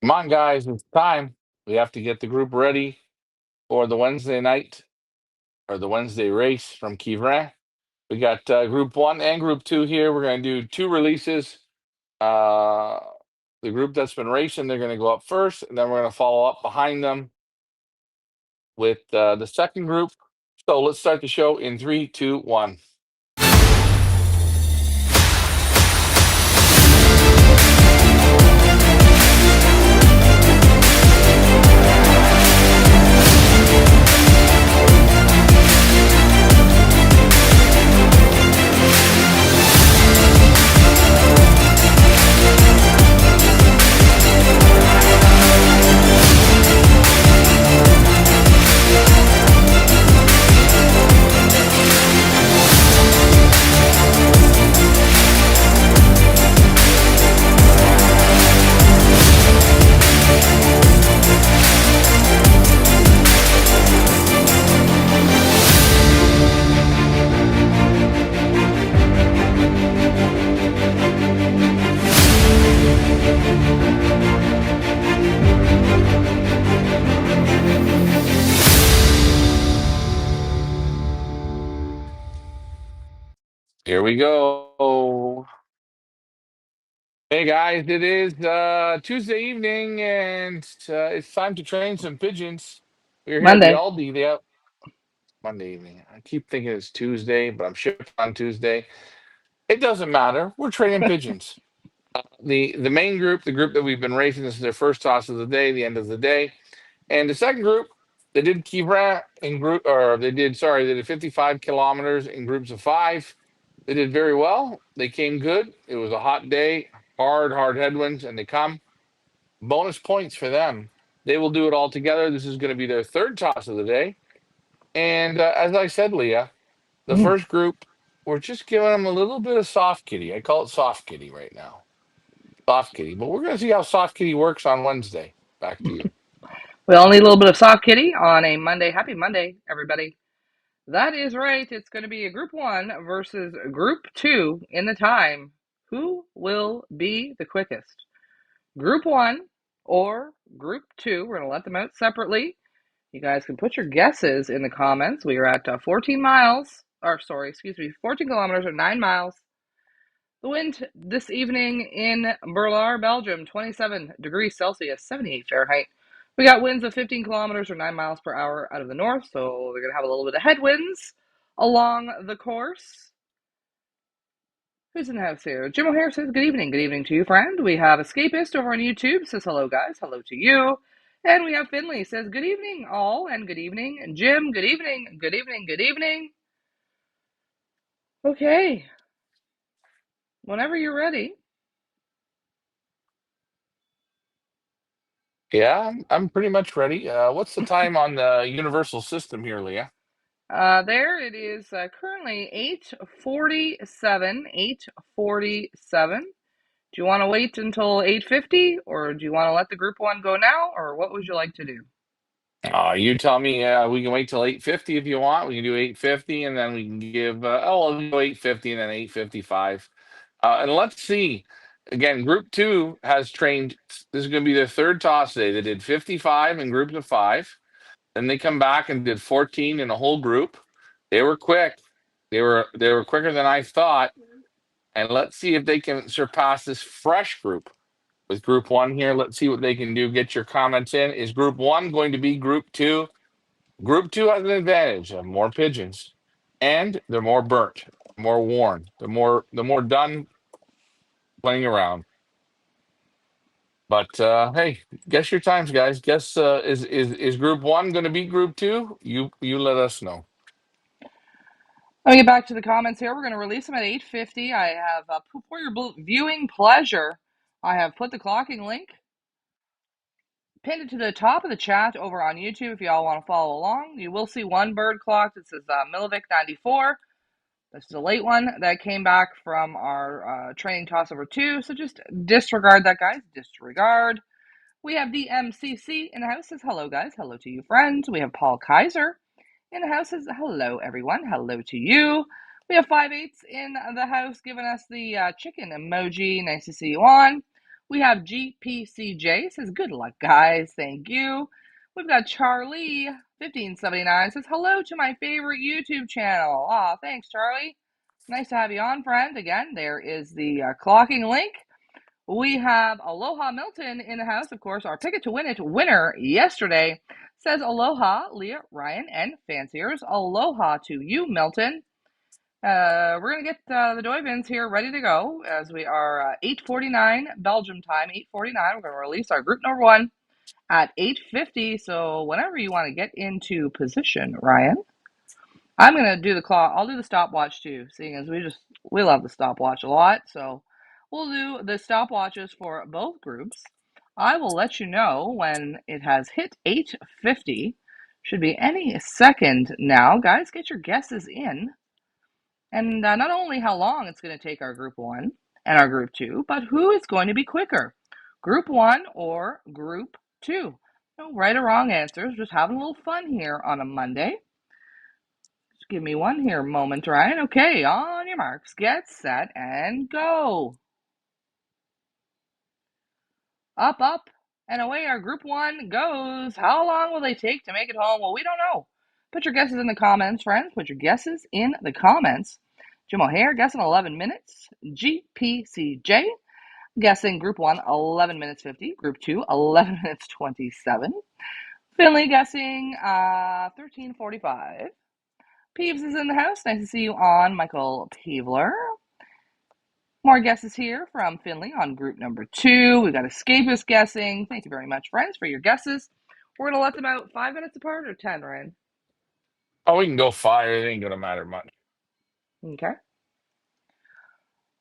Come on, guys, it's time. We have to get the group ready for the Wednesday night or the Wednesday race from Kivrin. We got group one and group two here. We're going to do two releases. Uh, the group that's been racing, they're going to go up first, and then we're going to follow up behind them with the second group. So let's start the show in three, two, one. Here we go. Hey guys, it is Tuesday evening, and it's time to train some pigeons. We're here at the Monday. Aldi. They have Monday evening. I keep thinking it's Tuesday, but I'm shipping on Tuesday. It doesn't matter. We're training pigeons. The main group, the group that we've been racing, this is their first toss of the day, the end of the day, and the second group, they did Kivra in group, or they did 55 kilometers in groups of five. They did very well. They came good. It was a hot day, hard headwinds, and they come. Bonus points for them. They will do it all together. This is going to be their third toss of the day. And as I said, Leah, the Mm. first group, we're just giving them a little bit of soft kitty. I call it soft kitty right now. Soft kitty. But we're going to see how soft kitty works on Wednesday. Back to you. We all need a little bit of soft kitty on a Monday. Happy Monday, everybody. That is right. It's going to be a group one versus group two in the time. Who will be the quickest? Group one or group two? We're going to let them out separately. You guys can put your guesses in the comments. We are at 14 miles, or sorry, excuse me, 14 kilometers or 9 miles. The wind this evening in Berlar, Belgium, 27 degrees Celsius, 78 Fahrenheit. We got winds of 15 kilometers or 9 miles per hour out of the north, so we're going to have a little bit of headwinds along the course. Who's in the house here? Jim O'Hare says, good evening. Good evening to you, friend. We have Escapist over on YouTube, says hello, guys. Hello to you. And we have Finley, says, good evening, all, and good evening. And Jim, good evening. Good evening. Good evening. Okay. Whenever you're ready. Yeah, I'm pretty much ready. What's the time on the universal system here, Leah? There it is currently 8:47. 8:47. Do you want to wait until 8:50 or do you want to let the group one go now or what would you like to do? You tell me. We can wait till 8:50 if you want. We can do 8:50, and then we can give. We'll go 8:50 and then 8:55. And let's see. Again, Group Two has trained. This is going to be their third toss today. They did 55 in groups of five. Then they come back and did 14 in a whole group. They were quick. They were quicker than I thought. And let's see if they can surpass this fresh group with Group One here. Let's see what they can do. Get your comments in. Is Group One going to be Group Two? Group two has an advantage of more pigeons, and they're more burnt, more worn. They're more done playing around. But hey, guess your times, guys. Guess is Group One going to beat Group Two? You let us know. Let me get back to the comments here. We're going to release them at 8:50. I have for your viewing pleasure, I have put the clocking link pinned it to the top of the chat over on YouTube if y'all want to follow along. You will see one bird clock that says Milovic 94. This is a late one that came back from our training toss over two, so just disregard that, guys. Disregard. We have the MCC in the house. Says hello, guys. Hello to you, friends. We have Paul Kaiser in the house. Says hello, everyone. Hello to you. We have 5/8 in the house giving us the chicken emoji. Nice to see you on. We have GPCJ says, good luck, guys. Thank you. We've got Charlie 1579 says, hello to my favorite YouTube channel. Aw, thanks, Charlie. Nice to have you on, friend. Again, there is the clocking link. We have Aloha Milton in the house, of course, our Pick It to Win It winner yesterday. Says aloha, Leah, Ryan, and fanciers. Aloha to you, Milton. We're going to get the Doivins here ready to go as we are 8:49 Belgium time, 8:49. We're going to release our group number one at 8:50. So whenever you want to get into position, Ryan, I'm going to do the clock. I'll do the stopwatch too, seeing as we love the stopwatch a lot. So we'll do the stopwatches for both groups. I will let you know when it has hit 8:50. Should be any second now. Guys, get your guesses in. And not only how long it's going to take our group one and our group two, but who is going to be quicker, group one or group two? No right or wrong answers, just having a little fun here on a Monday. Just give me one here moment, Ryan. Okay, on your marks, get set, and go. Up, up, and away our group one goes. How long will they take to make it home? Well, we don't know. Put your guesses in the comments, friends. Put your guesses in the comments. Jim O'Hare guessing 11 minutes. GPCJ guessing group one 11 minutes 50. Group two 11 minutes 27. Finley guessing 13:45. Peeves is in the house. Nice to see you on, Michael Peevler. More guesses here from Finley on group number two. We've got Escapist guessing. Thank you very much, friends, for your guesses. We're going to let them out 5 minutes apart or 10, Ryan? Oh, we can go 5. It ain't gonna matter much. Okay.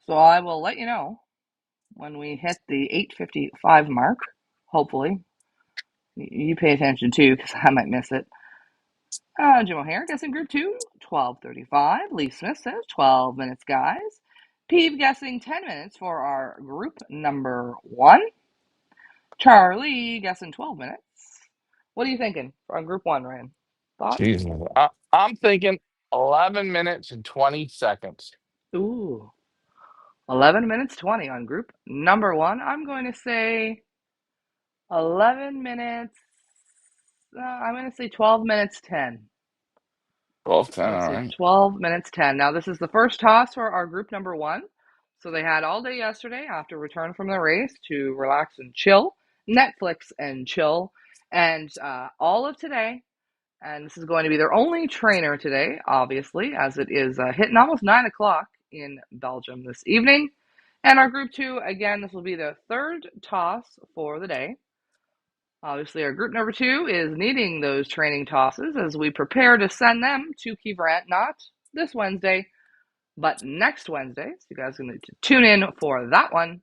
So I will let you know when we hit the 8:55 mark. Hopefully. You pay attention too, because I might miss it. Jim O'Hare guessing group two, 12:35. Lee Smith says 12 minutes, guys. Peeve guessing 10 minutes for our group number one. Charlie guessing 12 minutes. What are you thinking on group one, Ryan? Thoughts? Jesus. I'm thinking 11 minutes and 20 seconds. Ooh, 11 minutes 20 on group number one. I'm going to say 11 minutes. I'm going to say 12 minutes 10. 12, 10, I'm going to all say right. 12 minutes 10. Now, this is the first toss for our group number one. So they had all day yesterday after return from the race to relax and chill, Netflix and chill, and all of today. And this is going to be their only trainer today, obviously, as it is hitting almost 9 o'clock in Belgium this evening. And our group two, again, this will be the third toss for the day. Obviously, our group number two is needing those training tosses as we prepare to send them to Key Brant, not this Wednesday, but next Wednesday. So you guys are going to tune in for that one.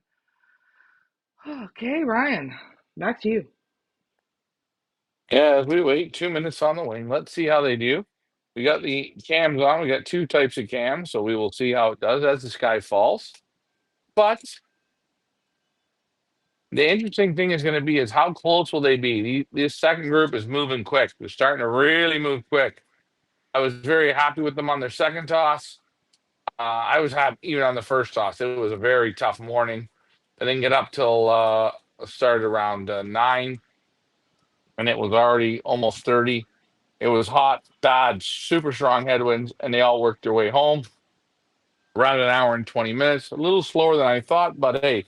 Okay, Ryan, back to you. Yeah, as we wait, 2 minutes on the wing. Let's see how they do. We got the cams on. We got two types of cams, so we will see how it does as the sky falls. But the interesting thing is going to be is how close will they be? This second group is moving quick. They're starting to really move quick. I was very happy with them on their second toss. I was happy even on the first toss. It was a very tough morning. I didn't get up till started around 9, and it was already almost 30. It was hot, bad, super strong headwinds, and they all worked their way home around an hour and 20 minutes. A little slower than I thought, but hey,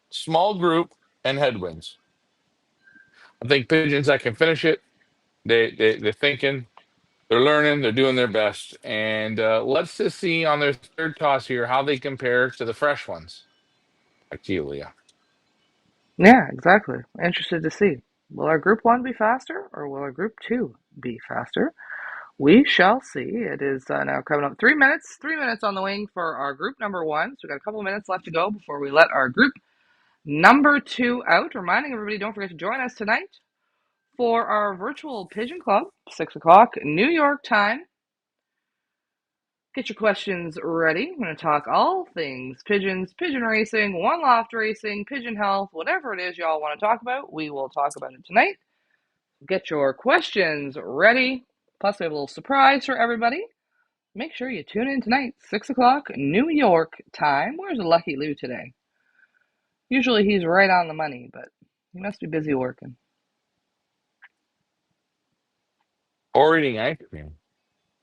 small group and headwinds. I think pigeons that can finish it. They're thinking, they're learning, they're doing their best, and let's just see on their third toss here how they compare to the fresh ones. Back to you, Leah. Yeah, exactly. Interested to see. Will our group one be faster or will our group two be faster? We shall see. It is now coming up 3 minutes. 3 minutes on the wing for our group number one. So we've got a couple of minutes left to go before we let our group number two out. Reminding everybody, don't forget to join us tonight for our virtual Pigeon Club, 6 o'clock New York time. Get your questions ready. I'm going to talk all things pigeons, pigeon racing, one loft racing, pigeon health, whatever it is y'all want to talk about. We will talk about it tonight. Get your questions ready. Plus, we have a little surprise for everybody. Make sure you tune in tonight, 6 o'clock New York time. Where's Lucky Lou today? Usually he's right on the money, but he must be busy working. Or eating ice cream.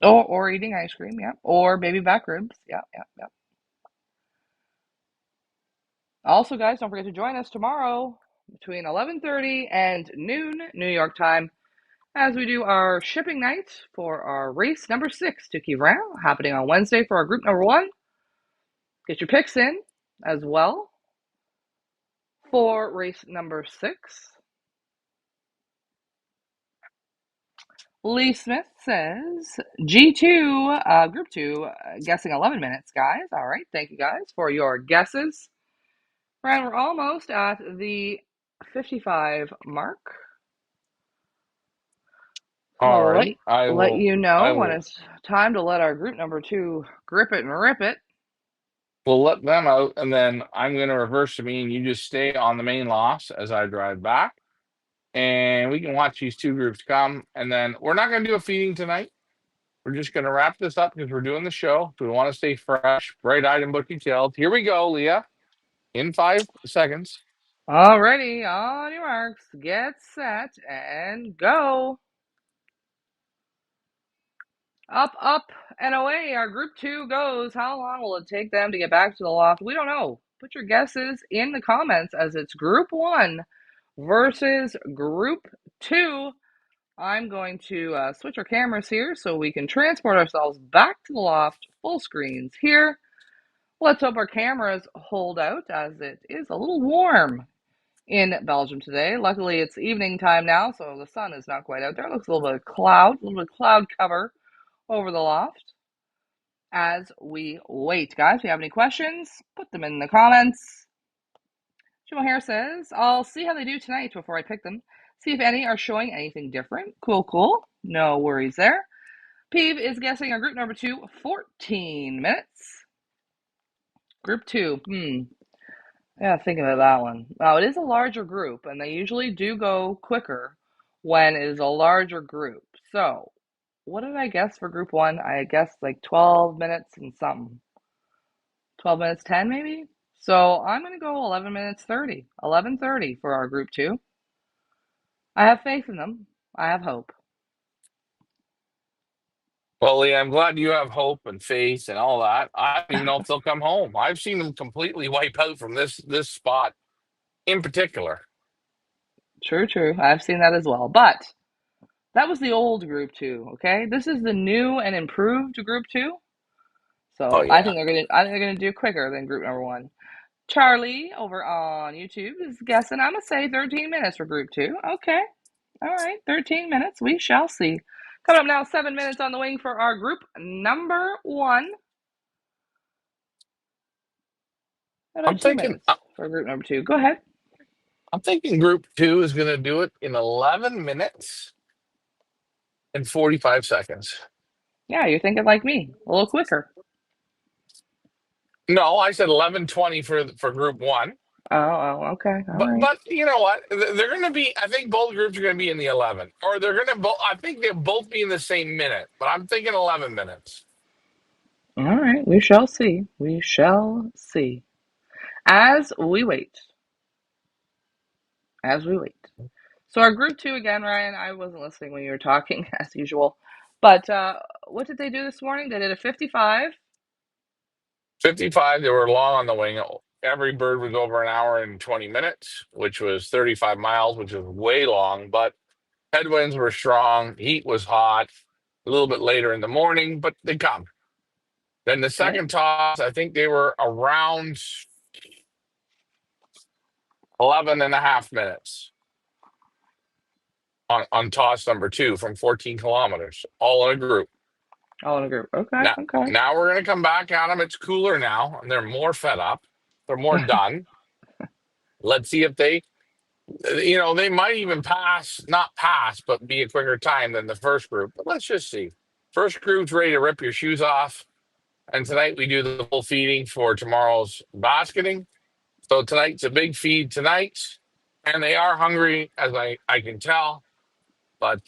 Or eating ice cream, yeah. Or baby back ribs, yeah, yeah, yeah. Also, guys, don't forget to join us tomorrow between 11:30 and noon New York time as we do our shipping night for our race number 6 to Quirin, happening on Wednesday for our group number 1. Get your picks in as well for race number 6. Lee Smith says G2, group 2, guessing 11 minutes, guys. All right, thank you guys for your guesses. Ryan, we're almost at the 55 mark. So All I'll righty. let you I know when will it's time to let our group number 2 grip it and rip it. we'll let them out, and then I'm going to reverse to me, and you just stay on the main loss as I drive back, and we can watch these two groups come. And then we're not going to do a feeding tonight. We're just going to wrap this up because we're doing the show. So we want to stay fresh, bright-eyed, and book-detailed. Here we go, Leah. In 5 seconds. Alrighty, on your marks, get set, and go. Up, up, and away. Our group 2 goes. How long will it take them to get back to the loft? We don't know. Put your guesses in the comments as it's group 1 versus group 2. I'm going to switch our cameras here so we can transport ourselves back to the loft. Full screens here. Let's hope our cameras hold out as it is a little warm in Belgium today. Luckily, it's evening time now, so the sun is not quite out there. It looks a little bit of cloud, a little bit of cloud cover over the loft as we wait. Guys, if you have any questions, put them in the comments. Jim O'Hare says, I'll see how they do tonight before I pick them. See if any are showing anything different. Cool, cool. No worries there. Peeve is guessing our group number 2, 14 minutes. Group 2, yeah, think about that one. Now, it is a larger group, and they usually do go quicker when it is a larger group. So, what did I guess for group 1? I guessed like 12 minutes and something. 12 minutes 10 maybe? So, I'm going to go 11 minutes 30. 11:30 for our group 2. I have faith in them. I have hope. Well, Leah, I'm glad you have hope and faith and all that. I don't even know if they'll come home. I've seen them completely wipe out from this spot in particular. True, true. I've seen that as well. But that was the old group 2, okay? This is the new and improved group 2. Oh So, yeah. I think they're going to do quicker than group number 1. Charlie over on YouTube is guessing, I'm going to say 13 minutes for group 2. Okay. All right. 13 minutes. We shall see. Coming up now, 7 minutes on the wing for our group number 1. I'm About 2 thinking minutes for group number 2. Go ahead. I'm thinking group 2 is going to do it in 11 minutes and 45 seconds. Yeah, you're thinking like me, a little quicker. No, I said 11:20 for group 1. Okay. All But right. but you know what? They're going to be. I think both groups are going to be in the 11, or they're going to both. I think they'll both be in the same minute. But I'm thinking 11 minutes. All right. We shall see. We shall see. As we wait. As we wait. So our group 2 again, Ryan, I wasn't listening when you were talking as usual. But what did they do this morning? They did a 55. 55. They were long on the wing. Every bird was over an hour and 20 minutes, which was 35 miles, which is way long. But headwinds were strong. Heat was hot. A little bit later in the morning, but they come. Then the Okay. second toss, I think they were around 11 and a half minutes on toss number 2 from 14 kilometers, all in a group. All in a group. Okay. Now, Okay. now we're going to come back at them. It's cooler now, and they're more fed up. They're more done. Let's see if they might even not pass, but be a quicker time than the first group. But let's just see. First group's ready to rip your shoes off. And tonight we do the full feeding for tomorrow's basketing. So tonight's a big feed tonight. And they are hungry, as I can tell. But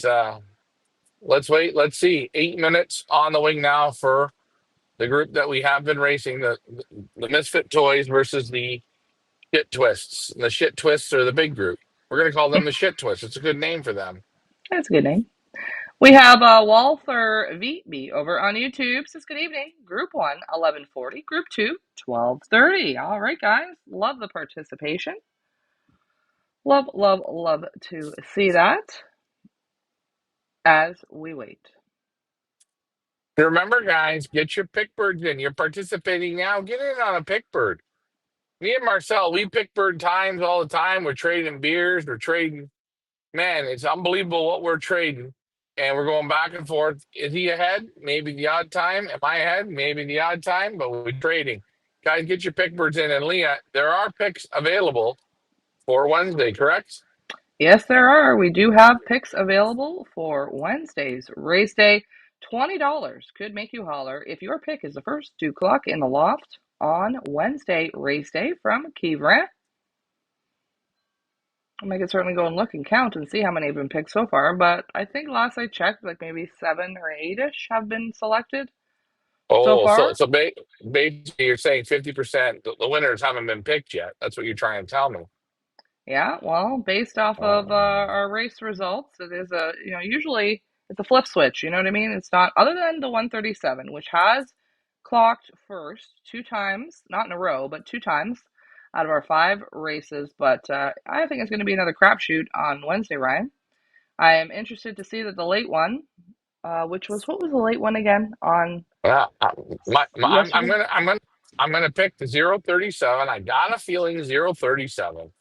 let's wait. Let's see. 8 minutes on the wing now for the group that we have been racing, the Misfit Toys versus the Shit twists. And the shit twists are the big group. We're gonna call them the shit twists. It's a good name for them. That's a good name. We have Walther Vb over on YouTube. Says good evening. Group 1, 11:40. Group 2, 12:30. All right, guys. Love the participation. Love, love, love to see that as we wait. And remember, guys, get your pick birds in. You're participating now. Get in on a pick bird. Me and Marcel, we pick bird times all the time. We're trading beers. We're trading. Man, it's unbelievable what we're trading. And we're going back and forth. Is he ahead? Maybe the odd time. Am I ahead? Maybe the odd time, but we're trading. Guys, get your pick birds in. And Leah, there are picks available for Wednesday, correct? Yes, there are. We do have picks available for Wednesday's race day. $20 could make you holler if your pick is the first 2 o'clock in the loft on Wednesday race day from Key Grant. I could certainly go and look and count and see how many have been picked so far, but I think last I checked, like maybe 7 or 8-ish have been selected so Oh, so far. so basically you're saying 50% the winners haven't been picked yet. That's what you're trying to tell me. Yeah, well, based off of Um, our race results, it is usually it's a flip switch. You know what I mean? It's not other than the 137, which has clocked first 2 times, not in a row, but 2 times out of our 5 races. But I think it's going to be another crapshoot on Wednesday, Ryan. I am interested to see that the late one, which was what was the late one again on yeah, yesterday? I'm gonna pick the 037. I got a feeling 037.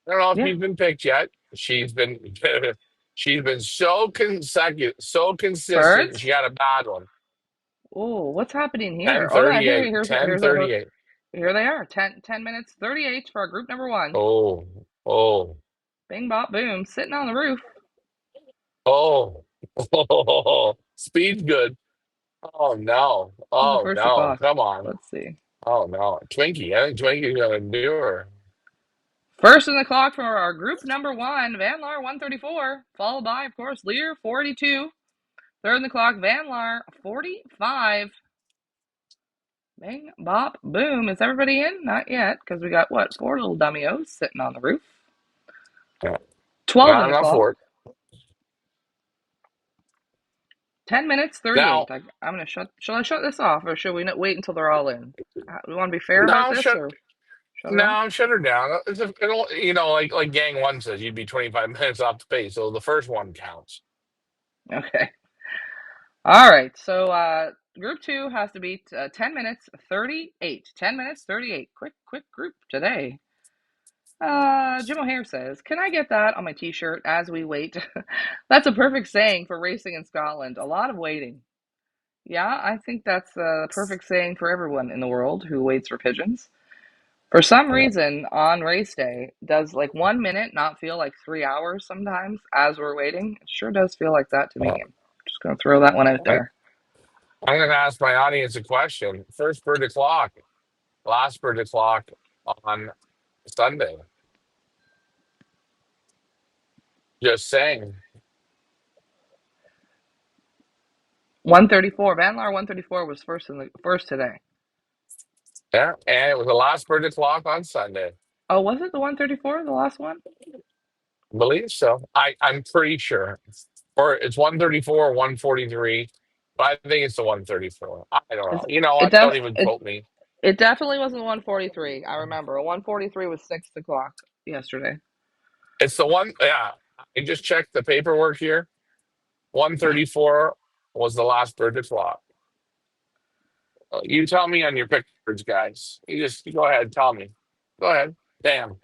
I don't know if Yeah, she's been picked yet. She's been she's been so consecutive, so consistent. She birds. got a bad one. Oh, what's happening here? Oh, yeah, here, 10:38. here's 10:38. here they are. 10 minutes, 38 for our group number 1. Oh, oh, Bing, bop, boom, sitting on the roof oh, oh. Speed's good. Oh no. of the Oh first no. o'clock. Come on. Let's see. Oh no. Twinkie. I think Twinkie's gonna do her. First in the clock for our group number 1, Van Laar 134, followed by, of course, Lear 42. Third in the clock, Van Laar 45. Bing, bop, boom. Is everybody in? Not yet, because we got what? 4 little dummy-os sitting on the roof. Yeah. 12 in Not the enough clock. for it. 10 minutes, Now, 38. I'm going to shut. Shall I shut this off or should we not wait until they're all in? We want to be fair about now this shut or shut her off? now shut her down. Like gang one says, you'd be 25 minutes off the pace, so the first one counts. Okay. All right. So group 2 has to beat 10 minutes, 38. 10 minutes, 38. Quick group today. Jim O'Hare says, "Can I get that on my t-shirt as we wait?" That's a perfect saying for racing in Scotland. A lot of waiting. Yeah, I think that's the perfect saying for everyone in the world who waits for pigeons. For some Yeah. reason, on race day, does like 1 minute not feel like 3 hours sometimes as we're waiting? It sure does feel like that to me. Uh, I'm just going to throw that one out I'm, there. I'm going to ask my audience a question. First bird o'clock, last bird o'clock on Sunday. Just saying. 134. Van Laar 134 was first today. Yeah, and it was the last bird o'clock on Sunday. Oh, was it the 134, the last one? I believe so. I'm pretty sure. Or it's 134 or 143, but I think it's the 134. I don't know. It's, You know it what? Don't def even it quote me. it definitely wasn't the 143. I remember. A 143 was 6 o'clock yesterday. It's the one. Yeah, I just checked the paperwork here. 134 was the last bird to flop. You tell me on your pictures, guys. You go ahead. Tell me. Go ahead. Damn.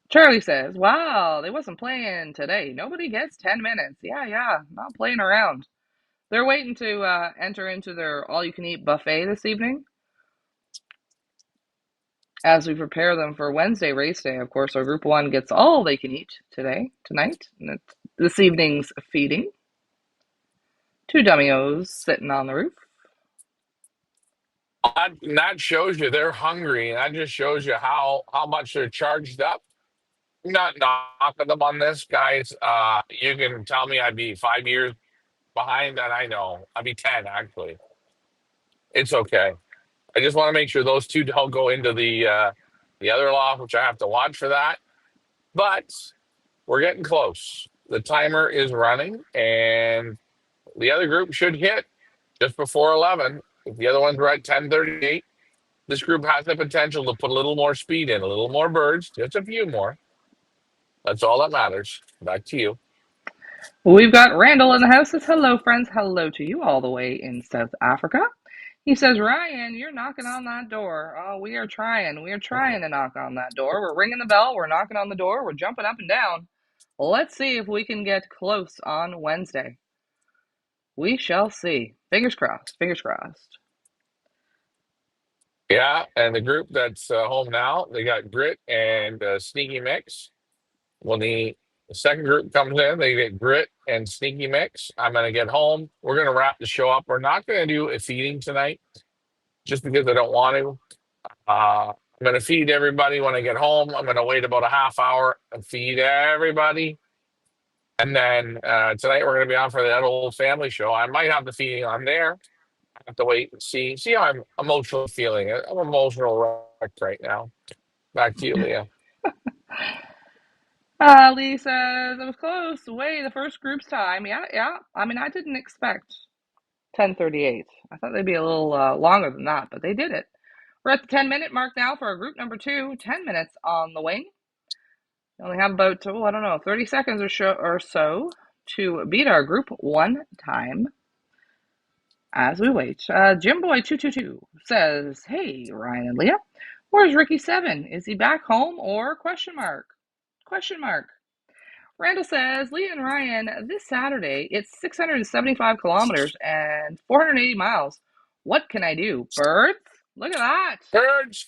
Charlie says, "Wow, they wasn't playing today. Nobody gets 10 minutes. Yeah, not playing around. They're waiting to enter into their all-you-can-eat buffet this evening as we prepare them for Wednesday race day. Of course, our Group 1 gets all they can eat tonight. And it's this evening's feeding. 2 dummy-os sitting on the roof. That shows you they're hungry, and that just shows you how much they're charged up. I'm not knocking them on this, guys. You can tell me I'd be 5 years behind that. I know I'd be 10 actually. It's okay. I just want to make sure those two don't go into the the other loss, which I have to watch for that. But we're getting close. The timer is running, and the other group should hit just before 11. If the other ones were at 10:38, this group has the potential to put a little more speed in, a little more birds, just a few more. That's all that matters. Back to you. We've got Randall in the house. Says hello, friends. Hello to you all the way in South Africa. He says, Ryan, you're knocking on that door. Oh, we are trying. We are trying to knock on that door. We're ringing the bell. We're knocking on the door. We're jumping up and down. Let's see if we can get close on Wednesday. We shall see. Fingers crossed. Fingers crossed. Yeah, and the group that's home now, they got Grit and Sneaky Mix. When the second group comes in, they get Grit and Sneaky Mix. I'm going to get home. We're going to wrap the show up. We're not going to do a feeding tonight just because I don't want to. I'm going to feed everybody when I get home. I'm going to wait about a half hour and feed everybody. And then tonight we're going to be on for that old family show. I might have the feeding on there. I have to wait and see how I'm emotionally feeling. I'm emotional wreck right now. Back to you, Leah. Lee says, it was close. Way the first group's time. Yeah, yeah. I mean, I didn't expect 10:38. I thought they'd be a little longer than that, but they did it. We're at the 10-minute mark now for our group number 2. 10 minutes on the wing. We only have about, oh, I don't know, 30 seconds or so to beat our group 1 time as we wait. Jimboy222 says, hey, Ryan and Leah, where's Ricky 7? Is he back home or question mark? Question mark. Randall says, Leah and Ryan, this Saturday, it's 675 kilometers and 480 miles. What can I do? Birds? Look at that. Courage.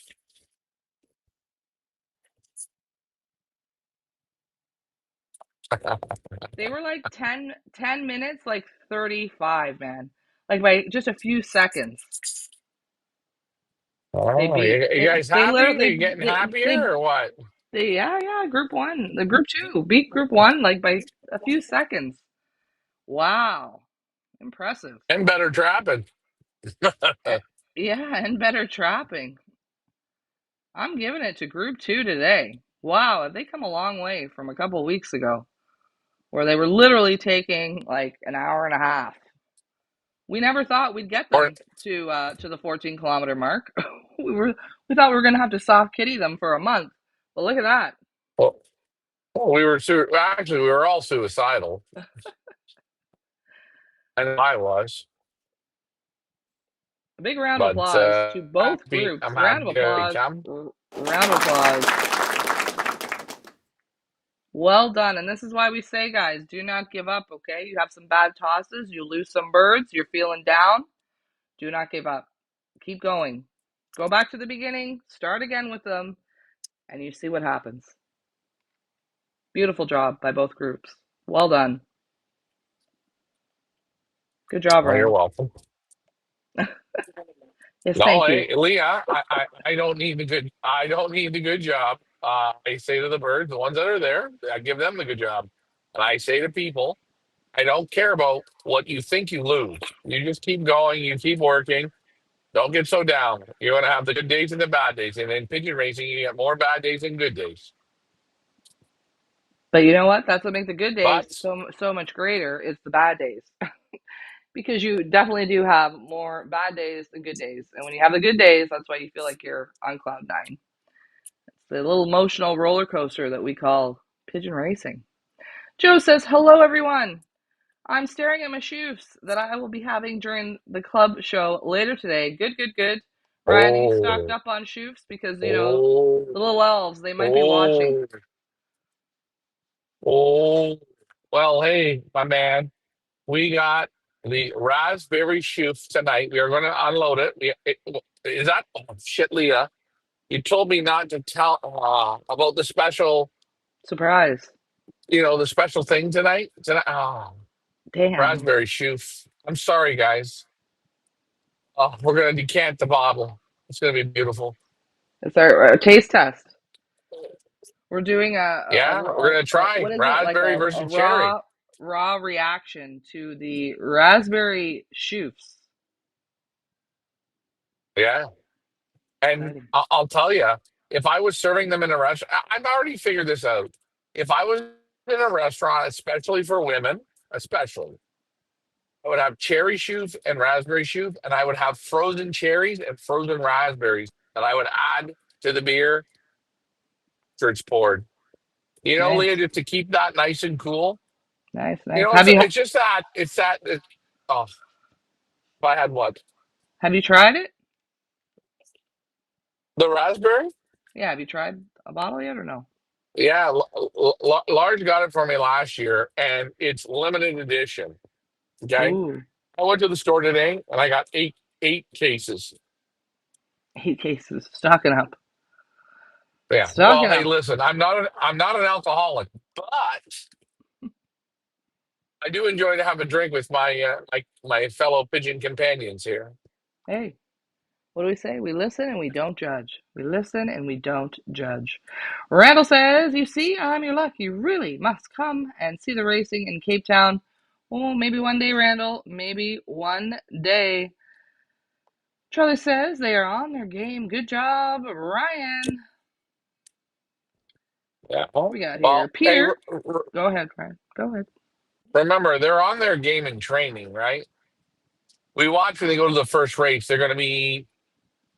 They were like 10 minutes, like 35, man. Like by just a few seconds. They Oh, beat you they guys they happy? Are literally you getting happier or what? yeah, yeah, group 1. The group 2 beat group 1 like by a few seconds. Wow. Impressive. And better trapping. Yeah, and better trapping. I'm giving it to group 2 today. Wow, have they come a long way from a couple weeks ago where they were literally taking like an hour and a half. We never thought we'd get Or, them to the 14-kilometer mark. We thought we were gonna have to soft kitty them for a month. But look at that. well, actually, we were all suicidal. And I was. A big round of But applause to both happy. groups. I'm Round of happy to applause. come. Round of applause. Well done. And this is why we say, guys, do not give up, okay? You have some bad tosses, you lose some birds, you're feeling down. Do not give up. Keep going. Go back to the beginning, start again with them, and you see what happens. Beautiful job by both groups. Well done. Good job, Oh, you're Ryan. welcome. Yes, No, thank you. hey, Leah, I don't need the good. I don't need the good job. I say to the birds, the ones that are there, I give them the good job, and I say to people, I don't care about what you think you lose. You just keep going. You keep working. Don't get so down. You're going to have the good days and the bad days. And in pigeon racing, you get more bad days than good days. But you know what? That's what makes the good days But so much greater. It's the bad days. Because you definitely do have more bad days than good days. And when you have the good days, that's why you feel like you're on cloud 9. It's the little emotional roller coaster that we call pigeon racing. Joe says, hello, everyone. I'm staring at my shoes that I will be having during the club show later today. Good, good, good. Ryan, are you stocked oh, up on shoes? Because, oh, the little elves, they might be watching. oh, oh. Well, hey, my man, we got the raspberry shoof tonight. We are going to unload it. Is that oh, shit, Leah? You told me not to tell about the special, Surprise. the special thing tonight. Tonight, oh, Damn. raspberry shoof. I'm sorry, guys. Oh, we're gonna decant the bottle. It's gonna be beautiful. It's our taste test. We're doing Yeah, we're gonna try what is it? Like raspberry a versus cherry. raw reaction to the raspberry shoots. Yeah, and Exciting. I'll tell you. If I was serving them in a restaurant, I've already figured this out. If I was in a restaurant, especially for women, especially, I would have cherry shoots and raspberry shoots, and I would have frozen cherries and frozen raspberries that I would add to the beer after it's poured. Leah, Nice, just to keep that nice and cool. nice, You nice. know, Have it's you it's just that oh, if I had what, have you tried it? the raspberry? Yeah, have you tried a bottle yet or no? Yeah, Large got it for me last year, and it's limited edition. Okay, Ooh, I went to the store today, and I got eight cases. 8 cases, stocking up, Yeah. Well, stocking hey, up. listen, I'm not an alcoholic, but I do enjoy to have a drink with my fellow pigeon companions here. Hey, what do we say? We listen and we don't judge. We listen and we don't judge. Randall says, "You see, I'm your luck. You really must come and see the racing in Cape Town. Oh, maybe one day, Randall. Maybe one day." Charlie says they are on their game. Good job, Ryan. Yeah. We got here Well, hey, Peter. Go ahead, Ryan. Go ahead. remember they're on their game in training, right? We watch when they go to the first race. They're going to be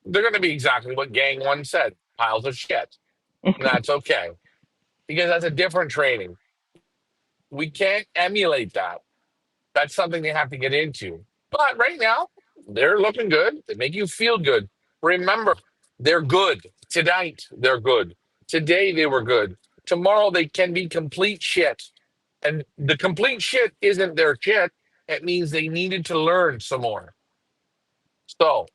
exactly what Gang One said: piles of shit, and that's okay because that's a different training. We can't emulate that. That's something they have to get into. But right now, they're looking good. They make you feel good. Remember, they're good. Tonight, they're good. Today, they were good. Tomorrow, they can be complete shit. And the complete shit isn't their shit. It means they needed to learn some more. So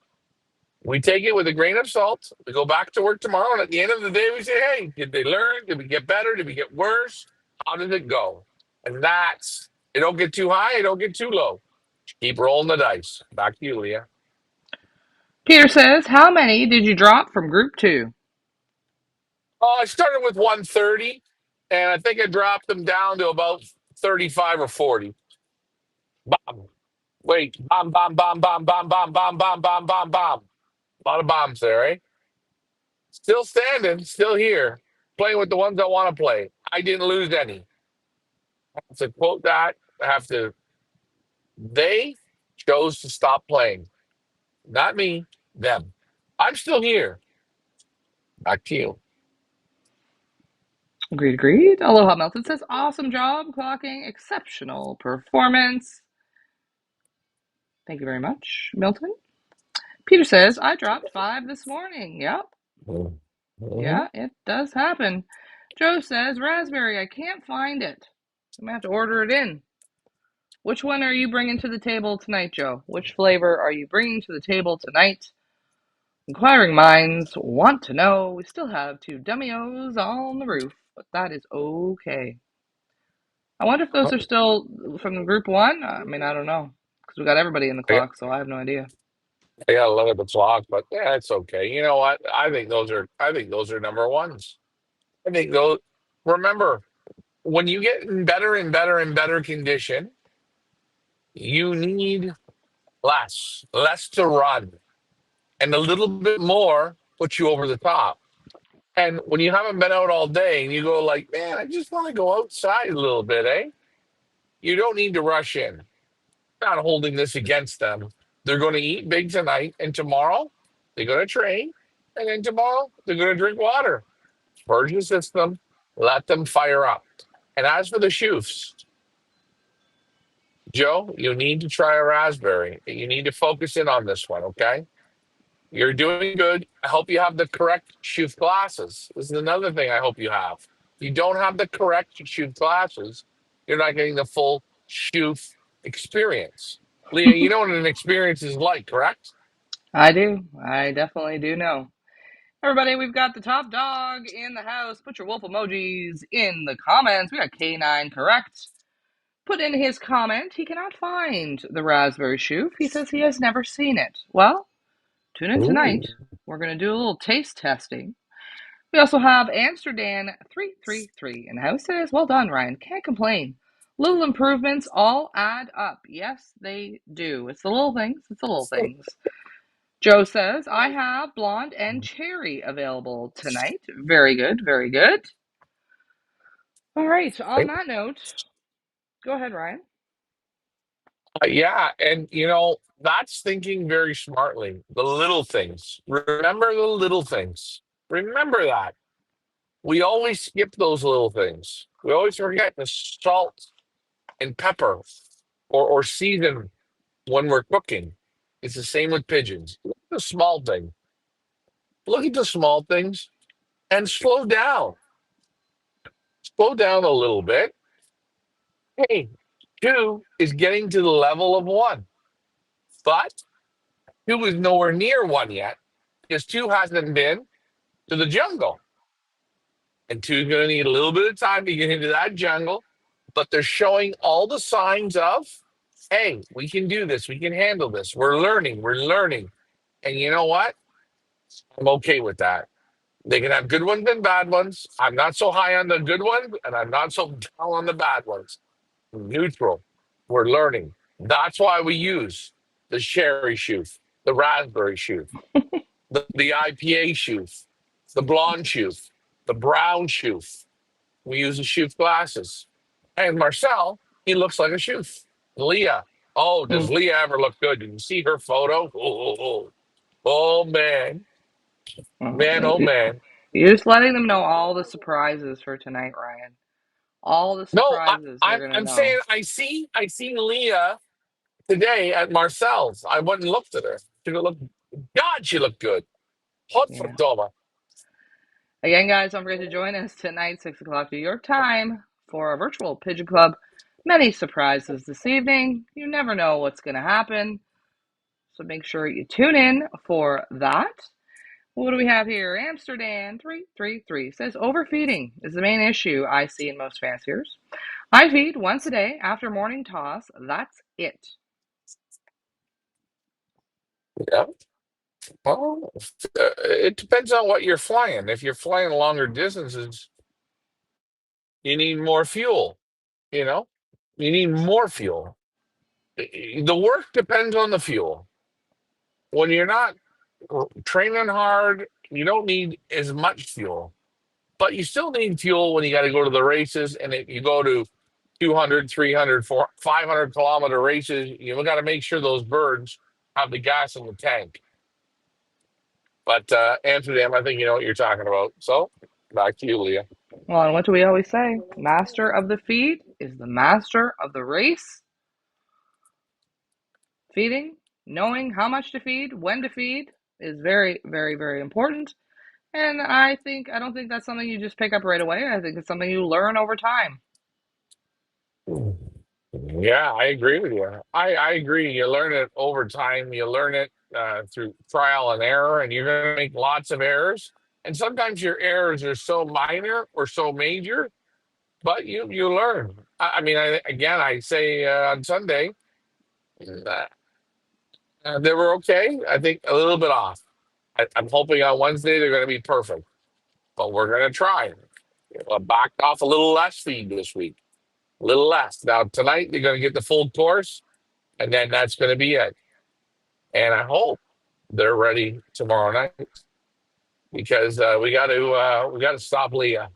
we take it with a grain of salt. We go back to work tomorrow. And at the end of the day, we say, hey, did they learn? Did we get better? Did we get worse? How did it go? And it don't get too high. It don't get too low. Keep rolling the dice. Back to you, Leah. Peter says, "How many did you drop from group two?" Oh, I started with 130, and I think I dropped them down to about 35 or 40. Bomb. Wait, bomb, bomb, bomb, bomb, bomb, bomb, bomb, bomb, bomb, bomb, bomb. A lot of bombs there, eh? Still standing, still here, playing with the ones I want to play. I didn't lose any. I have to quote that. I have to. They chose to stop playing, not me, them. I'm still here. Back to you. Agreed, agreed. Aloha Melton says, "Awesome job clocking. Exceptional performance." Thank you very much, Milton. Peter says, "I dropped 5 this morning." Yep. Mhm. Yeah, it does happen. Joe says, "Raspberry, I can't find it. I'm going to have to order it in." Which one are you bringing to the table tonight, Joe? Which flavor are you bringing to the table tonight? Inquiring minds want to know. We still have 2 dummy-O's on the roof, but that is okay. I wonder if those are still from group one. I mean, I don't know because we got everybody in the I, clock, so I have no idea. I got a lot of the clock, but yeah, it's okay. You know what? I think those are number ones. I think those. Remember, when you get in better and better and better condition, you need less to run, and a little bit more puts you over the top. And when you haven't been out all day, and you go like, man, I just want to go outside a little bit, eh? You don't need to rush in. Not holding this against them. They're going to eat big tonight, and tomorrow they're going to train, and then tomorrow they're going to drink water. Purge the system, let them fire up. And as for the shoofs, Joe, you need to try a raspberry. You need to focus in on this one, okay? You're doing good. I hope you have the correct shoof glasses. This is another thing I hope you have. If you don't have the correct shoof glasses, you're not getting the full shoof experience. Leah, you know what an experience is like, correct? I do. I definitely do know. Everybody, we've got the top dog in the house. Put your wolf emojis in the comments. We got K9 correct. Put in his comment he cannot find the raspberry shoof. He says he has never seen it. Well, tune in tonight. Ooh. We're going to do a little taste testing. We also have Amsterdam 333 in the house. Says, "Well done, Ryan. Can't complain. Little improvements all add up." Yes, they do. It's the little things. It's the little things. Joe says, I have blonde and cherry available tonight. Very good, very good. All right, on that note, go ahead, Ryan. Yeah, and that's thinking very smartly. The little things. Remember the little things. Remember that. We always skip those little things. We always forget the salt and pepper or season when we're cooking. It's the same with pigeons. Look at the small thing. Look at the small things and slow down. Slow down a little bit. Hey, two is getting to the level of one, but two is nowhere near one yet because two hasn't been to the jungle. And two is going to need a little bit of time to get into that jungle, but they're showing all the signs of, hey, we can do this. We can handle this. We're learning. We're learning. And you know what? I'm okay with that. They can have good ones and bad ones. I'm not so high on the good ones, and I'm not so down on the bad ones. Neutral. We're learning. That's why we use the cherry shoe, the raspberry shoe, the IPA shoe, the blonde shoe, the brown shoe. We use the shoe glasses. And Marcel, he looks like a shoe. Leah. Oh, does Mm, Leah ever look good? Did you see her photo? Oh, man. Man, oh, mm. man. You're just letting them know all the surprises for tonight, Ryan. All the No, surprises they're gonna I'm saying know. I seen Leah today at Marcel's. I went and looked at her. She looked, God, she looked good. Hot for Yeah. Doma. Again, guys, don't forget to join us tonight, 6 o'clock New York time, for our virtual Pigeon Club. Many surprises this evening. You never know what's going to happen, so make sure you tune in for that. What do we have here? Amsterdam 333 says overfeeding is the main issue I see in most fanciers. I feed once a day after morning toss. That's it. Yeah. Well, it depends on what you're flying. If you're flying longer distances, you need more fuel. You know, you need more fuel. The work depends on the fuel. When you're not training hard, you don't need as much fuel, but you still need fuel when you got to go to the races. And if you go to 200, 300, 500 kilometer races, you got to make sure those birds have the gas in the tank. But Amsterdam, I think you know what you're talking about. So back to you, Leah. Well, and what do we always say? Master of the feed is the master of the race. Feeding, knowing how much to feed, when to feed is very, very, very important. And I don't think that's something you just pick up right away. I think it's something you learn over time. Yeah, I agree with you. I agree. You learn it over time. You learn it through trial and error, and you're going to make lots of errors. And sometimes your errors are so minor or so major, but you learn. I mean, again, I say on Sunday they were okay. I think a little bit off. I'm hoping on Wednesday they're going to be perfect, but we're going to try. Back off a little less feed this week, a little less. Now tonight they're going to get the full course, and then that's going to be it. And I hope they're ready tomorrow night because we got to stop Leah.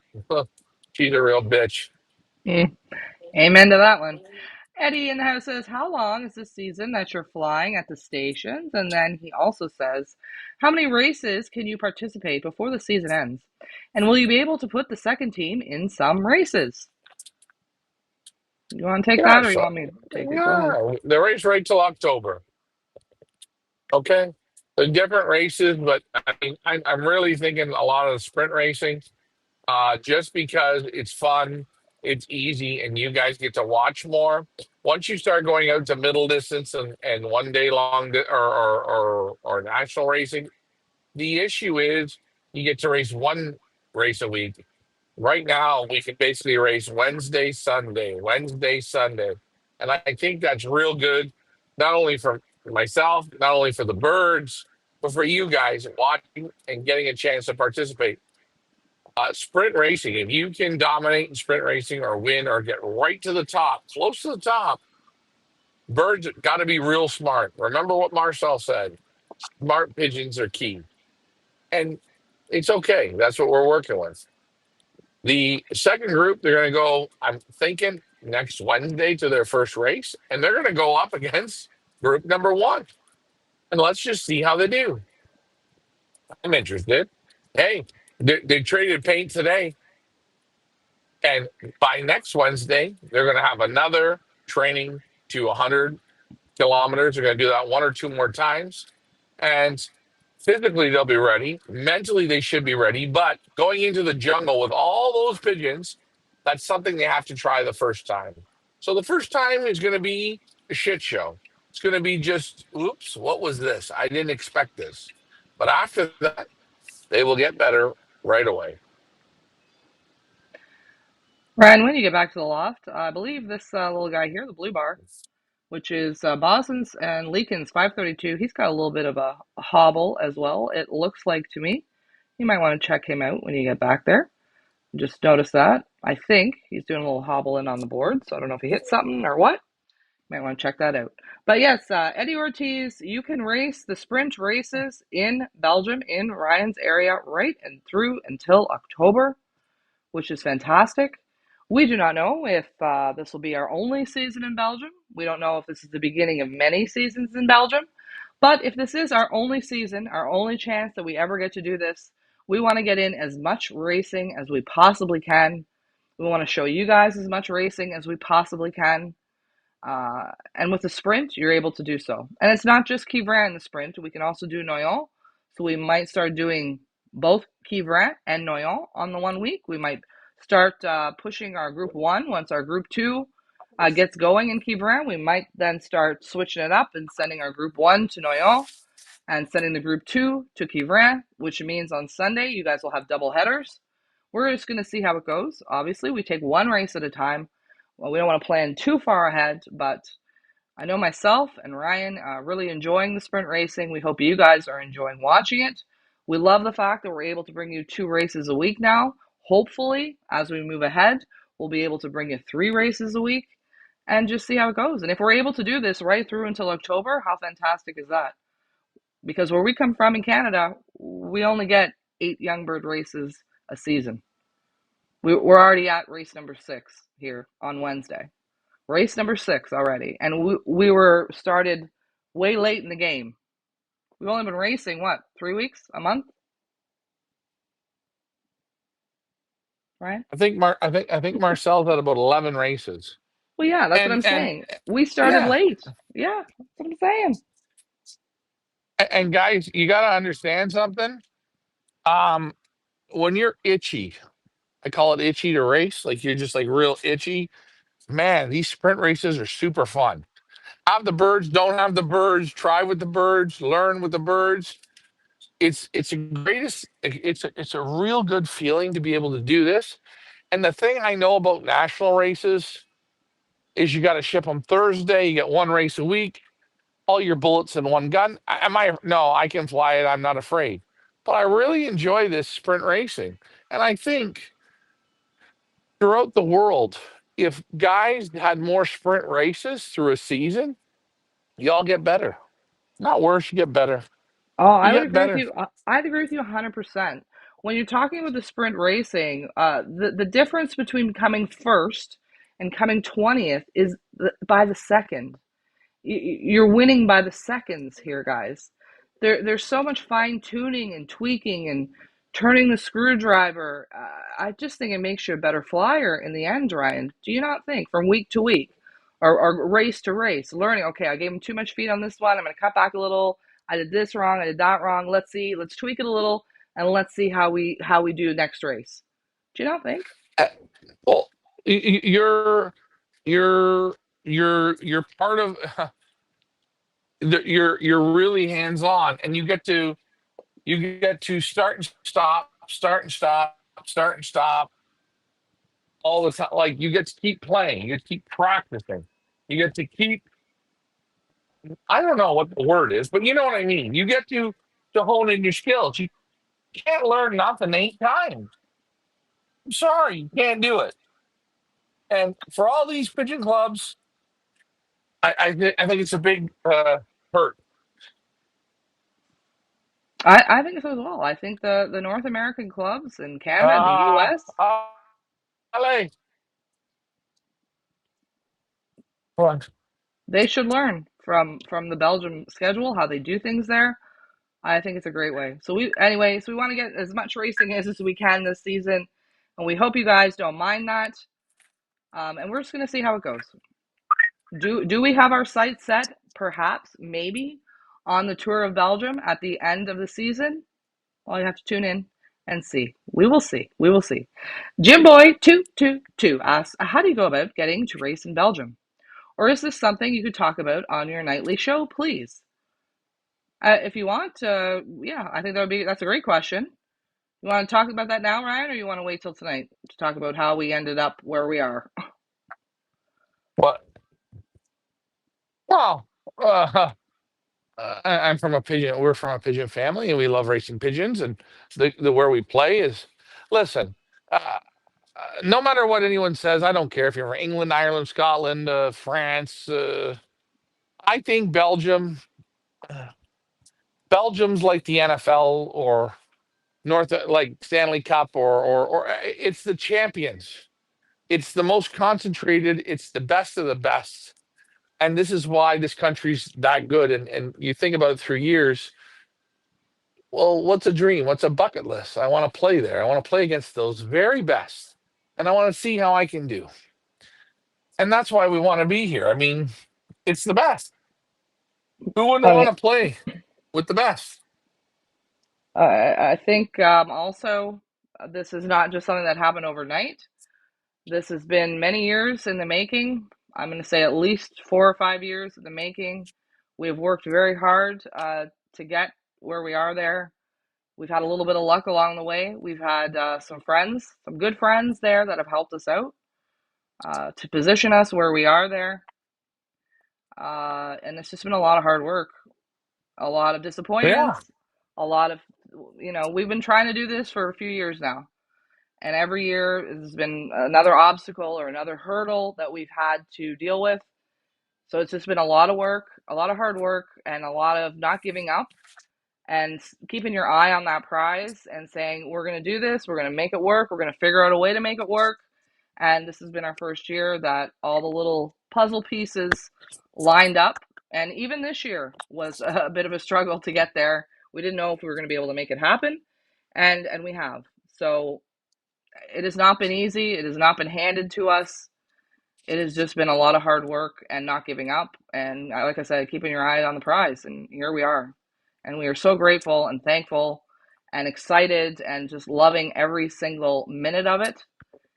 She's a real bitch. Mm, amen to that one. Eddie in the house says, how long is the season that you're flying at the stations? And then he also says, how many races can you participate before the season ends? And will you be able to put the second team in some races? You want to take Yeah, that or you so want me to take it? Go ahead. yeah, the race right till October. Okay, the different races, but I mean, I'm really thinking a lot of the sprint racing, just because it's fun, it's easy, and you guys get to watch more. Once you start going out to middle distance and 1 day long or national racing, the issue is you get to race one race a week. Right now, we can basically race Wednesday, Sunday, Wednesday, Sunday. And I think that's real good, not only for myself, not only for the birds, but for you guys watching and getting a chance to participate. Sprint racing, if you can dominate in sprint racing or win or get right to the top, close to the top, birds got to be real smart. Remember what Marcel said. Smart pigeons are key. And it's okay. That's what we're working with. The second group, they're going to go, I'm thinking, next Wednesday to their first race, and they're going to go up against group number one. And let's just see how they do. I'm interested. Hey, they traded paint today. And by next Wednesday, they're going to have another training to 100 kilometers. They're going to do that one or two more times. And physically, they'll be ready. Mentally, they should be ready. But going into the jungle with all those pigeons, that's something they have to try the first time. So the first time is going to be a shit show. It's going to be just, oops, what was this? I didn't expect this. But after that, they will get better right away. Ryan, when you get back to the loft, I believe this little guy here, the blue bar, which is Boston's and Leakin's 532, he's got a little bit of a hobble as well, it looks like to me. You might want to check him out when you get back there. Just notice that. I think he's doing a little hobbling on the board, so I don't know if he hit something or what. Might want to check that out. But yes, Eddie Ortiz, you can race the sprint races in Belgium, in Ryan's area, right and through until October, which is fantastic. We do not know if this will be our only season in Belgium. We don't know if this is the beginning of many seasons in Belgium. But if this is our only season, our only chance that we ever get to do this, we want to get in as much racing as we possibly can. We want to show you guys as much racing as we possibly can. And with the sprint, you're able to do so. And it's not just Quievrain in the sprint. We can also do Noyon. So we might start doing both Quievrain and Noyon on the 1 week. We might start pushing our group one once our group two gets going in Quievrain. We might then start switching it up and sending our group one to Noyon and sending the group two to Quievrain, which means on Sunday you guys will have double headers. We're just going to see how it goes. Obviously, we take one race at a time. Well, we don't want to plan too far ahead, but I know myself and Ryan are really enjoying the sprint racing. We hope you guys are enjoying watching it. We love the fact that we're able to bring you 2 races a week now. Hopefully, as we move ahead, we'll be able to bring you 3 races a week and just see how it goes. And if we're able to do this right through until October, how fantastic is that? Because where we come from in Canada, we only get 8 Youngbird races a season. We're already at race number 6 here on Wednesday. Race number 6 already. And we were started way late in the game. We've only been racing, what, 3 weeks? A month? Right? I think Marcel's at about 11 races. Well, yeah, that's what And I'm and saying. We started yeah, late. Yeah, that's what I'm saying. and guys, you got to understand something. Um, when you're itchy, I call it itchy to race, like you're just like real itchy. Man, these sprint races are super fun. Have the birds, don't have the birds, try with the birds, learn with the birds. It's a greatest it's a real good feeling to be able to do this. And the thing I know about national races is you got to ship them Thursday, you get one race a week, all your bullets in one gun. Am I no, I can fly it, I'm not afraid. But I really enjoy this sprint racing. And I think throughout the world, if guys had more sprint races through a season, y'all get better. Not worse, you get better. Oh, You I would get agree with better. you. I'd agree with you 100%. When you're talking about the sprint racing, the difference between coming first and coming 20th is by the second. You're winning by the seconds here, guys. There's so much fine tuning and tweaking and turning the screwdriver. I just think it makes you a better flyer in the end, Ryan. Do you not think? From week to week, or race to race, learning. Okay, I gave him too much feet on this one. I'm going to cut back a little. I did this wrong. I did that wrong. Let's see. Let's tweak it a little, and let's see how we do next race. Do you not think? Uh, Well, you're you're part of you're really hands on, and you get to start and stop, start and stop all the time. Like you get to keep playing, you get to keep practicing, you get to keep. I don't know what the word is, but you know what I mean. You get to hone in your skills. You can't learn nothing 8 times. I'm sorry, you can't do it. And for all these pigeon clubs, I think it's a big hurt. I think so as well. I think the North American clubs in Canada and the US, Ah, allez. Come on. they should learn from the Belgium schedule, how they do things there. I think it's a great way. So we want to get as much racing as we can this season, and we hope you guys don't mind that. And we're just going to see how it goes. Do we have our sights set? Perhaps, maybe, on the Tour of Belgium at the end of the season? Well, you have to tune in and see. We will see. We will see. Jim Boy 222 asks, how do you go about getting to race in Belgium? Or is this something you could talk about on your nightly show, please? If you want, yeah, I think that's a great question. You want to talk about that now, Ryan, or you want to wait till tonight to talk about how we ended up where we are? What? Well, uh, I'm from a pigeon. We're from a pigeon family, and we love racing pigeons. And the where we play is, listen. No matter what anyone says, I don't care if you're from England, Ireland, Scotland, France. I think uh, Belgium's like the NFL or like Stanley Cup or it's the champions. It's the most concentrated. It's the best of the best, and this is why this country's that good. And you think about it through years. Well, what's a dream? What's a bucket list? I want to play there. I want to play against those very best, and I want to see how I can do. And that's why we want to be here. I mean, it's the best. Who wouldn't I want mean, to play with the best? I think also this is not just something that happened overnight. This has been many years in the making. I'm going to say at least 4 or 5 years in the making. We've worked very hard to get where we are there. We've had a little bit of luck along the way. We've had some friends, some good friends there that have helped us out to position us where we are there. And it's just been a lot of hard work, a lot of Yeah. disappointments, a lot of, we've been trying to do this for a few years now. And every year has been another obstacle or another hurdle that we've had to deal with. So it's just been a lot of work, a lot of hard work, and a lot of not giving up and keeping your eye on that prize and saying, we're going to do this, we're going to make it work, we're going to figure out a way to make it work. And this has been our first year that all the little puzzle pieces lined up. And even this year was a bit of a struggle to get there. We didn't know if we were going to be able to make it happen, and we have. So it has not been easy. It has not been handed to us. It has just been a lot of hard work and not giving up. And like I said, keeping your eye on the prize. And here we are. And we are so grateful and thankful and excited and just loving every single minute of it.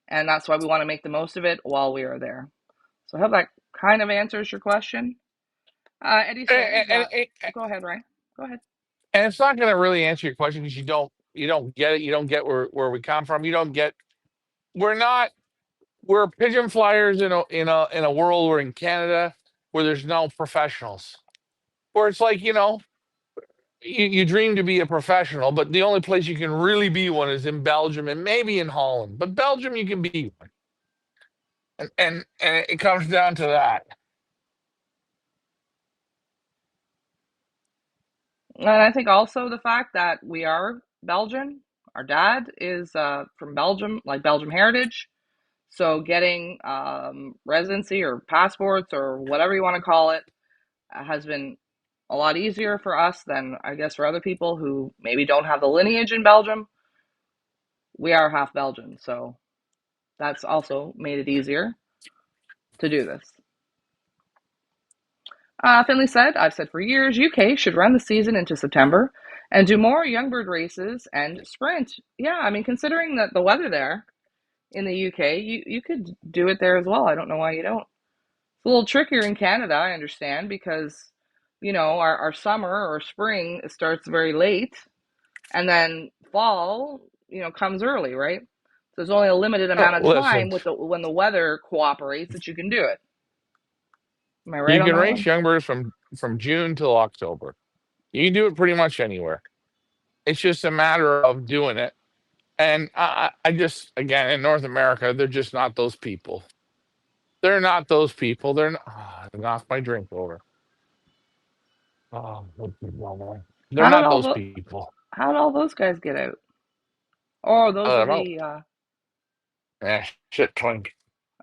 And that's why we want to make the most of it while we are there. So I hope that kind of answers your question. Eddie And, says, and, and go ahead, Ryan. Go ahead. and it's not going to really answer your question because you don't get it. You don't get where we come from. You don't get. We're not. We're pigeon flyers in a world. We're in Canada where there's no professionals. Where it's like you dream to be a professional, but the only place you can really be one is in Belgium and maybe in Holland. But Belgium, you can be one, and it comes down to that. And I think also the fact that we are Belgian. Our dad is from Belgium, like Belgium heritage. So getting residency or passports or whatever you want to call it has been a lot easier for us than I guess for other people who maybe don't have the lineage in Belgium. We are half Belgian, so that's also made it easier to do this. Finley said, I've said for years, UK should run the season into September and do more Youngbird races and sprint. Yeah, I mean, considering that the weather there in the UK, you could do it there as well. I don't know why you don't. It's a little trickier in Canada, I understand, because, our summer or spring starts very late and then fall, comes early, right? So there's only a limited amount of Listen, time when the weather cooperates that you can do it. Am I right you on can that race one? young birds from June till October. You can do it pretty much anywhere. It's just a matter of doing it. And I just, again, in North America, they're just not those people. They're not those people. They're not. Oh, I knocked my drink over. Oh, what the hell, man. They're How did not all those the people. how did all those guys get out? Oh, those are I'm out. the Shit, twink.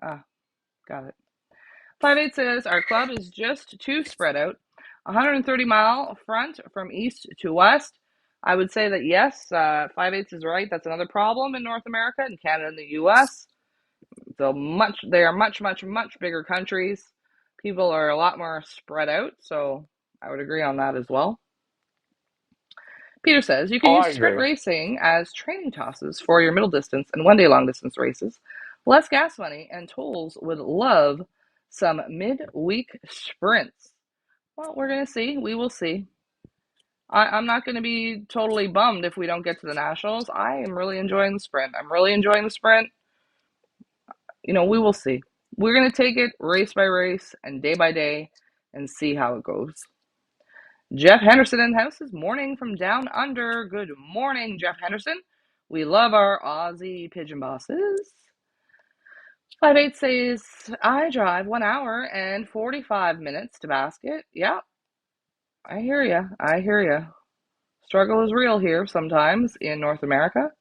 ah, got it. 5-8 says our club is just too spread out. 130-mile front from east to west. I would say that yes, 5/8 is right. That's another problem in North America and Canada and the U.S. They are much bigger countries. People are a lot more spread out, so I would agree on that as well. Peter says you can Oh, use I sprint agree. racing as training tosses for your middle distance and 1 day long distance races. Less gas money and tolls would love some mid-week sprints. Well, we're going to see. We will see. I'm not going to be totally bummed if we don't get to the Nationals. I am really enjoying the sprint. I'm really enjoying the sprint. We will see. We're going to take it race by race and day by day and see how it goes. Jeff Henderson in the house this morning from down under. Good morning, Jeff Henderson. We love our Aussie pigeon bosses. 5/8 says, I drive 1 hour and 45 minutes to basket. Yeah, I hear ya. I hear ya. Struggle is real here sometimes in North America.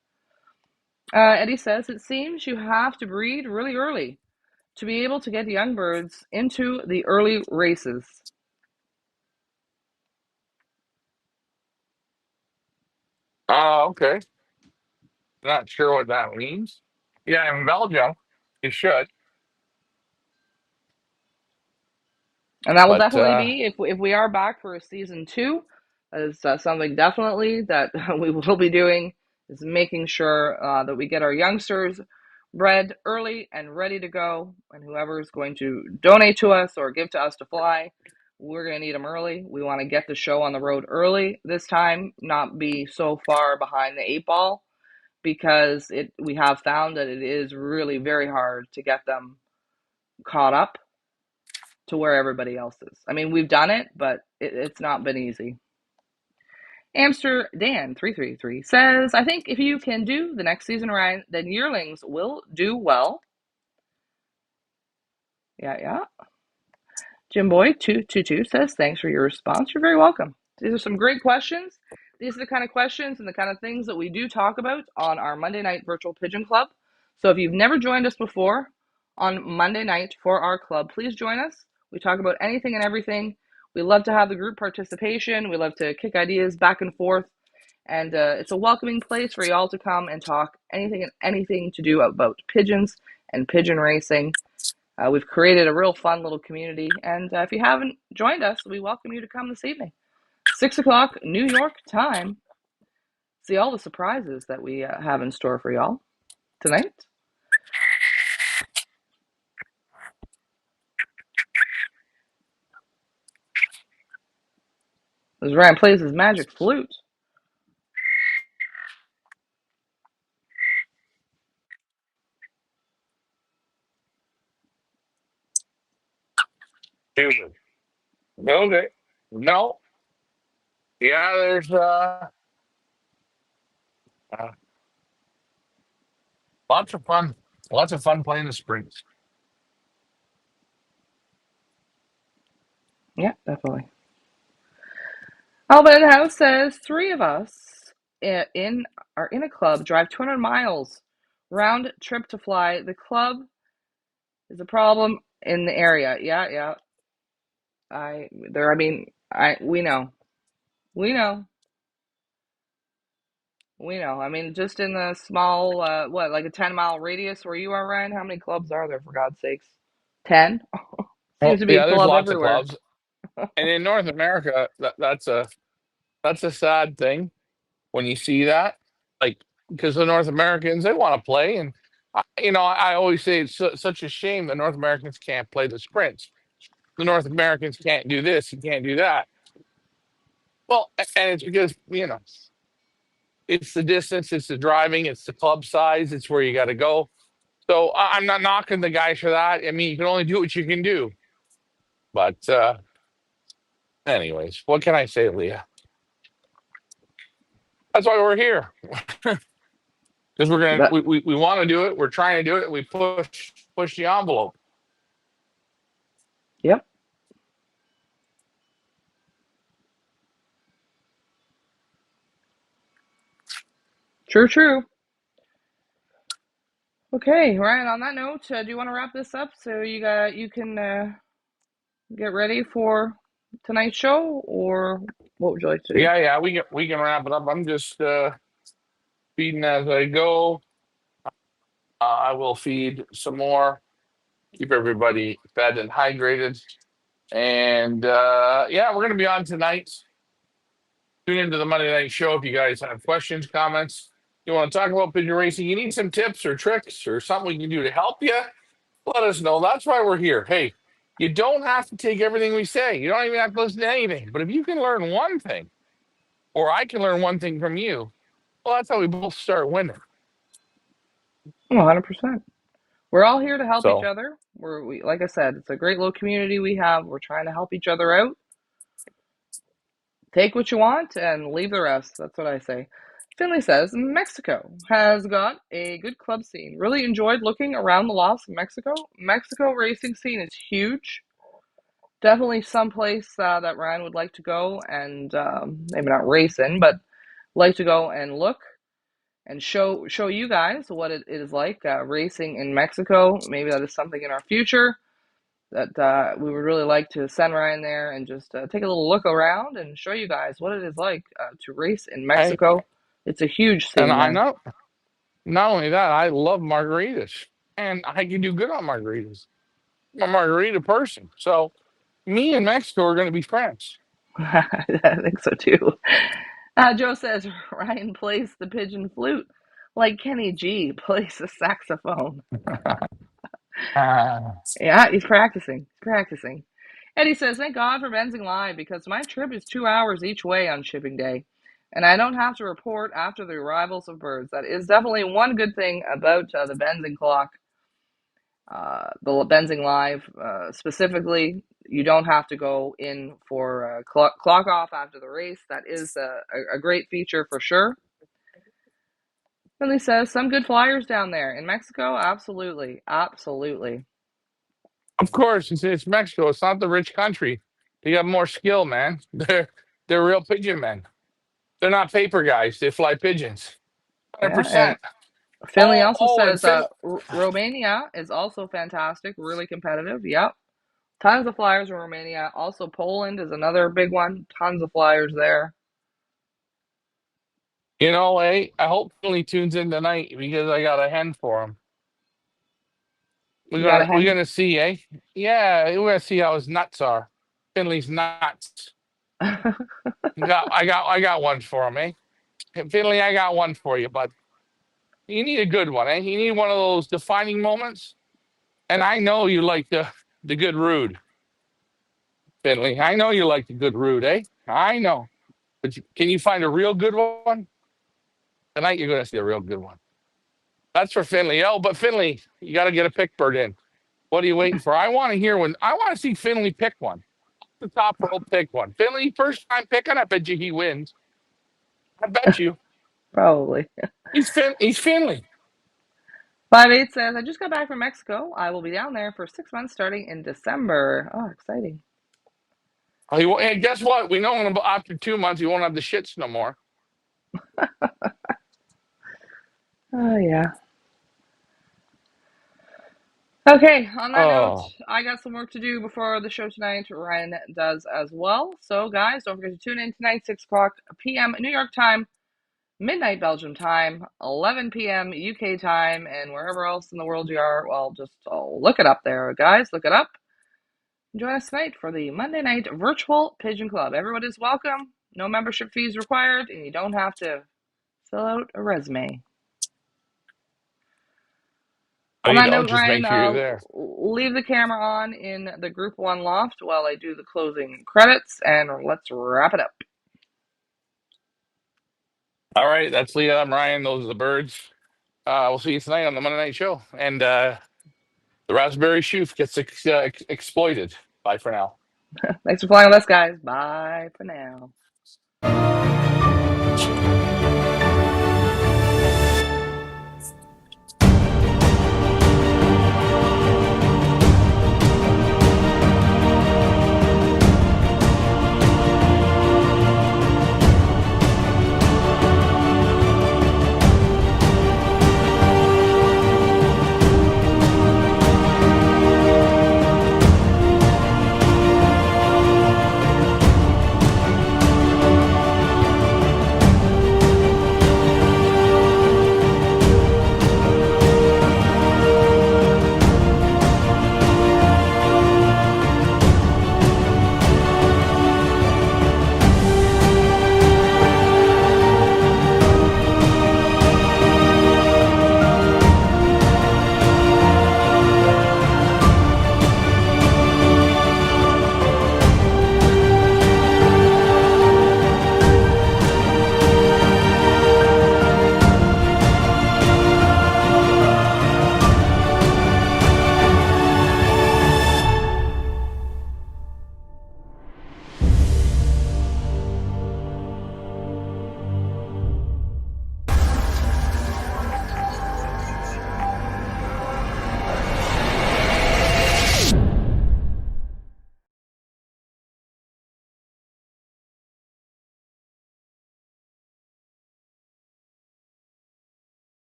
Eddie says, it seems you have to breed really early to be able to get young birds into the early races. Okay. Not sure what that means. Yeah, in Belgium, you should. And that will But definitely be, if we are back for a season two, that is something definitely that we will be doing, is making sure that we get our youngsters bred early and ready to go. And whoever is going to donate to us or give to us to fly, we're going to need them early. We want to get the show on the road early this time, not be so far behind the 8 ball, because we have found that it is really very hard to get them caught up to where everybody else is. I mean, we've done it, but it's not been easy. Amsterdam 333 says, I think if you can do the next season right, then yearlings will do well. Yeah, yeah. Jim Boy 222 says, thanks for your response. You're very welcome. These are some great questions. These are the kind of questions and the kind of things that we do talk about on our Monday night virtual pigeon club. So if you've never joined us before on Monday night for our club, please join us. We talk about anything and everything. We love to have the group participation. We love to kick ideas back and forth. And it's a welcoming place for y'all to come and talk anything to do about pigeons and pigeon racing. We've created a real fun little community, and if you haven't joined us, we welcome you to come this evening. 6 o'clock New York time. See all the surprises that we have in store for y'all tonight. As Ryan plays his magic flute. human. Okay. No. Yeah, there's uh, lots of fun. Lots of fun playing the Springs. Yeah, definitely. Alba in the house says 3 of us in are in a club, drive 200 miles round trip to fly. The club is a problem in the area. Yeah, yeah. We know. We know. We know. I mean, just in the small, like a 10-mile radius where you are, Ryan, how many clubs are there, for God's sakes? 10? Well, Seems to be a yeah, there's club lots of everywhere. clubs, and in North America, that's a sad thing when you see that, like because the North Americans they want to play, and I always say it's such a shame that North Americans can't play the sprints. The North Americans can't do this and can't do that. Well, and it's because it's the distance, it's the driving, it's the club size, it's where you got to go. So I'm not knocking the guys for that. I mean, you can only do what you can do. But anyways, what can I say, Leah? That's why we're here because we're gonna But we want to do it. We're trying to do it. We push the envelope. yep. True, true. Okay, Ryan. On that note, do you want to wrap this up so you can get ready for tonight's show, or what would you like to do? Yeah, we can wrap it up. I'm just feeding as I go. I will feed some more, keep everybody fed and hydrated. And yeah, we're gonna be on tonight. Tune into the Monday night show if you guys have questions, comments. You want to talk about pigeon racing, you need some tips or tricks or something we can do to help you, let us know. That's why we're here. Hey, you don't have to take everything we say. You don't even have to listen to anything. But if you can learn one thing, or I can learn one thing from you, well, that's how we both start winning. 100%. We're all here to help each So other. Like I said, it's a great little community we have. We're trying to help each other out. Take what you want and leave the rest. That's what I say. Finley says Mexico has got a good club scene. Really enjoyed looking around the lofts of Mexico. Mexico racing scene is huge. Definitely someplace that Ryan would like to go and maybe not racing, but like to go and look and show you guys what it is like racing in Mexico. Maybe that is something in our future that we would really like to send Ryan there and just take a little look around and show you guys what it is like to race in I Mexico. It's a huge and scene I there. know not only that, I love margaritas. And I can do good on margaritas. I'm a margarita person. So me and Mexico are gonna be friends. I think so too. Joe says Ryan plays the pigeon flute like Kenny G plays the saxophone. Ah, Yeah, he's practicing. He's practicing. Eddie says, thank God for Benzing Live because my trip is 2 hours each way on shipping day. And I don't have to report after the arrivals of birds. That is definitely one good thing about the Benzing clock, the Benzing Live specifically. You don't have to go in for clock off after the race. That is a great feature for sure. And he says, some good flyers down there in Mexico. Absolutely. Absolutely. of course, it's Mexico. It's not the rich country. They got more skill, man. They're real pigeon men. They're not paper guys. They fly pigeons. Yeah. And 100%. Finley also And says Finland. Romania is also fantastic, really competitive. Yep. Tons of flyers in Romania. Also, Poland is another big one. Tons of flyers there. Hey, I hope Finley tunes in tonight because I got a hen for him. We're You got gonna a we're hen? gonna see, eh? Yeah, we're gonna see how his nuts are. Finley's nuts. I got one for him, eh? Finley, I got one for you, but you need a good one, eh? You need one of those defining moments. And I know you like the good rude, Finley. I know you like the good rude, eh? I know. But can you find a real good one? Tonight you're gonna see a real good one. That's for Finley. Oh, but Finley, you got to get a pick bird in. What are you waiting for? I want to see Finley pick one. The top rope pick one. Finley, first time picking, I bet you he wins. I bet you. Probably. He's Finley. 5-8 says, I just got back from Mexico. I will be down there for 6 months starting in December. Oh, exciting. And guess what? We know after 2 months he won't have the shits no more. Oh, yeah. Okay, on that note, Oh, I got some work to do before the show tonight. Ryan does as well. So, guys, don't forget to tune in tonight, 6 o'clock p.m. New York time, midnight Belgium time, 11 p.m. UK time, and wherever else in the world you are, well, just look it up there, guys. Look it up. Join us tonight for the Monday night virtual Pigeon Club. Everyone is welcome. No membership fees required, and you don't have to fill out a resume. On you that don't note, just Ryan, make sure you're there. leave the camera on in the Group 1 loft while I do the closing credits, and let's wrap it up. All right, that's Leah. I'm Ryan. Those are the birds. We'll see you tonight on the Monday Night Show. And the raspberry shoof gets exploited. Bye for now. Thanks for playing with us, guys. Bye for now.